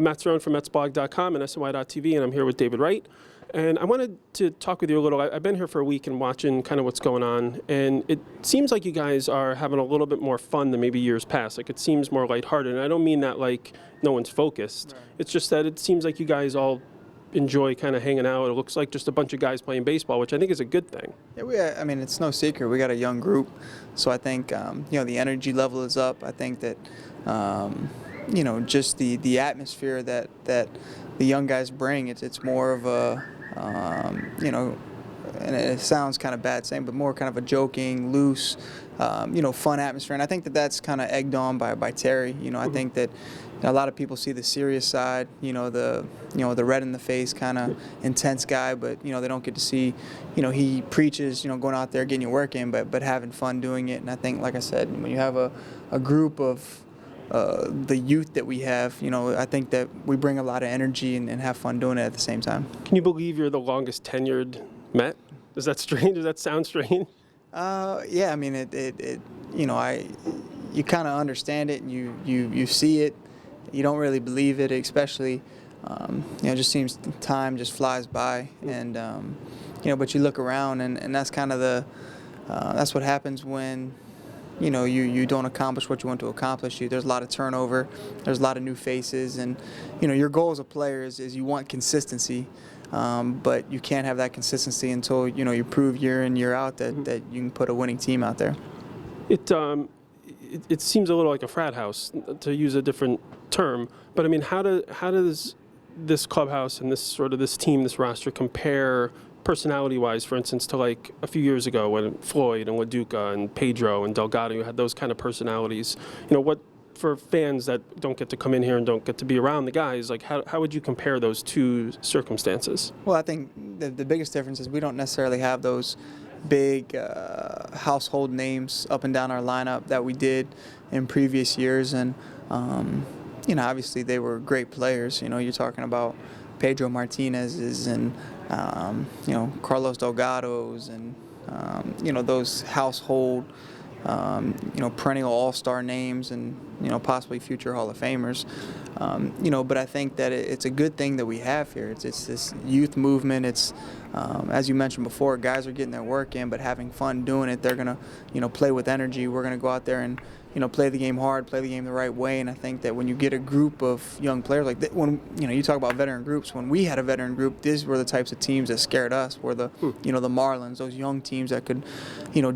I'm Matt Cerrone from metsblog.com and SNY.TV, and I'm here with David Wright. And I wanted to talk with you a little. I've been here for a week and watching kind of what's going on, and it seems like you guys are having a little bit more fun than maybe years past. Like, it seems more lighthearted, and I don't mean that like no one's focused. Right. It's just that it seems like you guys all enjoy kind of hanging out. It looks like just a bunch of guys playing baseball, which I think is a good thing. Yeah, I mean, it's no secret. We got a young group, so I think the energy level is up. I think that just the atmosphere that the young guys bring. It's more of a and it sounds kind of bad saying, but more kind of a joking, loose, fun atmosphere. And I think that that's kind of egged on by Terry. I think that a lot of people see the serious side, the red in the face kind of intense guy, but they don't get to see, he preaches, going out there getting your work in, but having fun doing it. And I think, like I said, when you have a group of the youth that we have, I think that we bring a lot of energy and have fun doing it at the same time. Can you believe you're the longest tenured Met? Is that strange? Does that sound strange? Yeah, I mean, you kind of understand it and you see it. You don't really believe it, especially, it just seems time just flies by, and but you look around, and that's kind of that's what happens when you don't accomplish what you want to accomplish. There's a lot of turnover, there's a lot of new faces, and your goal as a player is you want consistency, but you can't have that consistency until you prove year in, year out that you can put a winning team out there. It seems a little like a frat house, to use a different term, but I mean, how does this clubhouse and this team, this roster, compare personality-wise, for instance, to like a few years ago when Floyd and Waduka and Pedro and Delgado had those kind of personalities? What, for fans that don't get to come in here and don't get to be around the guys, like how would you compare those two circumstances? Well, I think the biggest difference is we don't necessarily have those big household names up and down our lineup that we did in previous years, and obviously they were great players. You're talking about Pedro Martinez's and Carlos Delgado's and those household perennial all-star names and possibly future Hall of Famers. But I think that it's a good thing that we have here. It's this youth movement. It's as you mentioned before, guys are getting their work in, but having fun doing it. They're gonna play with energy. We're gonna go out there and play the game hard, play the game the right way. And I think that when you get a group of young players like that, when you talk about veteran groups, when we had a veteran group, these were the types of teams that scared us. Were the the Marlins, those young teams that could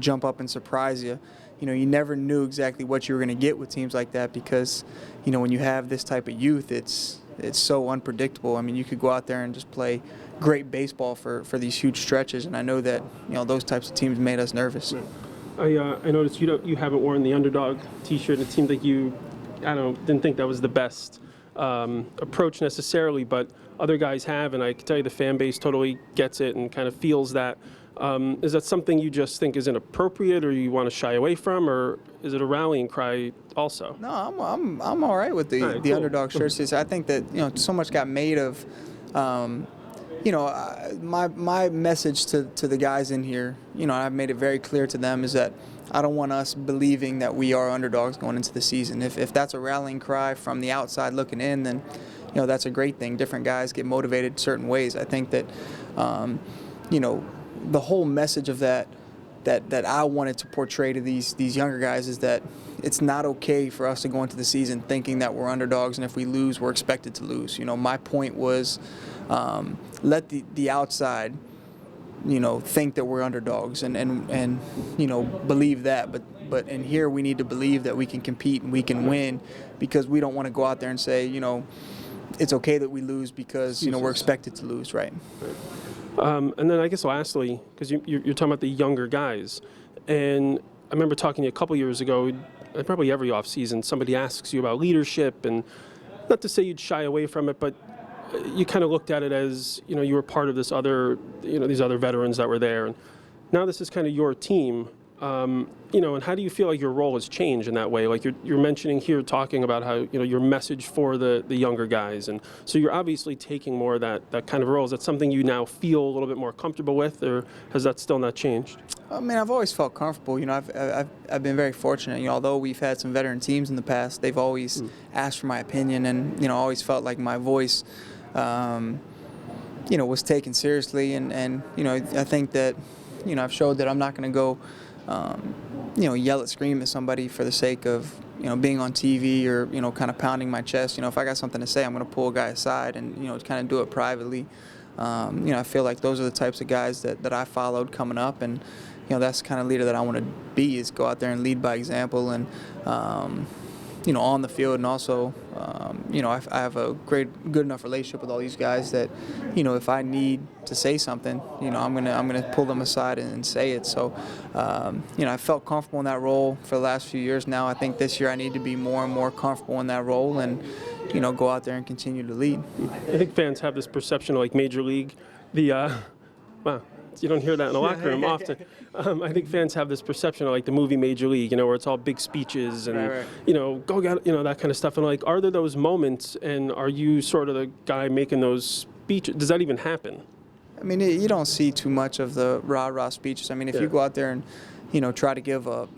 jump up and surprise you. You never knew exactly what you were going to get with teams like that because, when you have this type of youth, it's so unpredictable. I mean, you could go out there and just play great baseball for these huge stretches, and I know that, those types of teams made us nervous. I noticed you haven't worn the Underdog T-shirt. It seemed like you, didn't think that was the best approach necessarily, but other guys have, and I can tell you the fan base totally gets it and kind of feels that. Is that something you just think is inappropriate, or you want to shy away from, or is it a rallying cry also? No, I'm all right with the cool. Underdog shirts. I think that so much got made of. My message to the guys in here, I've made it very clear to them, is that I don't want us believing that we are underdogs going into the season. If that's a rallying cry from the outside looking in, then that's a great thing. Different guys get motivated certain ways. I think that the whole message of that I wanted to portray to these younger guys is that it's not okay for us to go into the season thinking that we're underdogs, and if we lose, we're expected to lose. My point was let the outside think that we're underdogs and believe that, but in here we need to believe that we can compete and we can win, because we don't want to go out there and say it's okay that we lose because we're expected to lose, right? And then I guess lastly, because you're talking about the younger guys, and I remember talking to you a couple years ago, probably every offseason, somebody asks you about leadership, and not to say you'd shy away from it, but you kind of looked at it as, you were part of this other, these other veterans that were there, and now this is kind of your team. And how do you feel like your role has changed in that way? Like you're mentioning here, talking about how, your message for the younger guys. And so you're obviously taking more of that kind of role. Is that something you now feel a little bit more comfortable with, or has that still not changed? I mean, I've always felt comfortable. I've been very fortunate. Although we've had some veteran teams in the past, they've always asked for my opinion, and always felt like my voice, was taken seriously. And I think that, I've showed that I'm not going to go, yell at, scream at somebody for the sake of, being on TV or, kind of pounding my chest. If I got something to say, I'm going to pull a guy aside and, kind of do it privately. I feel like those are the types of guys that I followed coming up, and that's the kind of leader that I want to be, is go out there and lead by example, and on the field, and also I have a good enough relationship with all these guys that if I need to say something, I'm gonna pull them aside and say it. So I felt comfortable in that role for the last few years now. I think this year I need to be more and more comfortable in that role, and go out there and continue to lead. I think fans have this perception of like Major League, wow, you don't hear that in the locker room often. I think fans have this perception of like the movie Major League, where it's all big speeches and, right. go get, that kind of stuff. And like, are there those moments, and are you sort of the guy making those speeches? Does that even happen? I mean, you don't see too much of the rah-rah speeches. I mean, if you go out there and, try to give a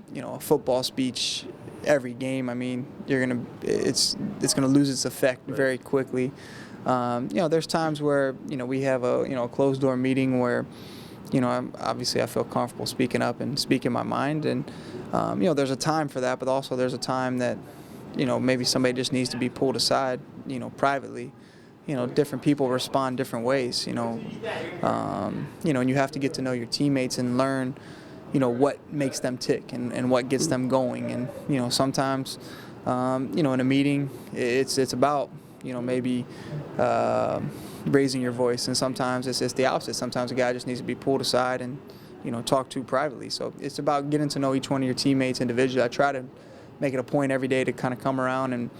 football speech every game, I mean, it's gonna lose its effect very quickly. There's times where we have a closed door meeting where obviously I feel comfortable speaking up and speaking my mind, and there's a time for that, but also there's a time that maybe somebody just needs to be pulled aside privately. Different people respond different ways. And you have to get to know your teammates and learn what makes them tick and what gets them going. And sometimes in a meeting it's about maybe raising your voice, and sometimes it's the opposite. Sometimes a guy just needs to be pulled aside and talked to privately. So it's about getting to know each one of your teammates individually. I try to make it a point every day to kind of come around and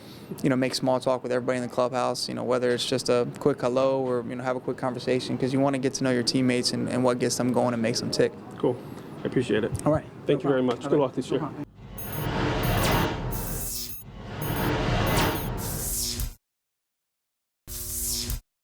make small talk with everybody in the clubhouse, whether it's just a quick hello or have a quick conversation, because you want to get to know your teammates and what gets them going and makes them tick. Cool. I appreciate it. All right. Thank you very much. Good luck this year.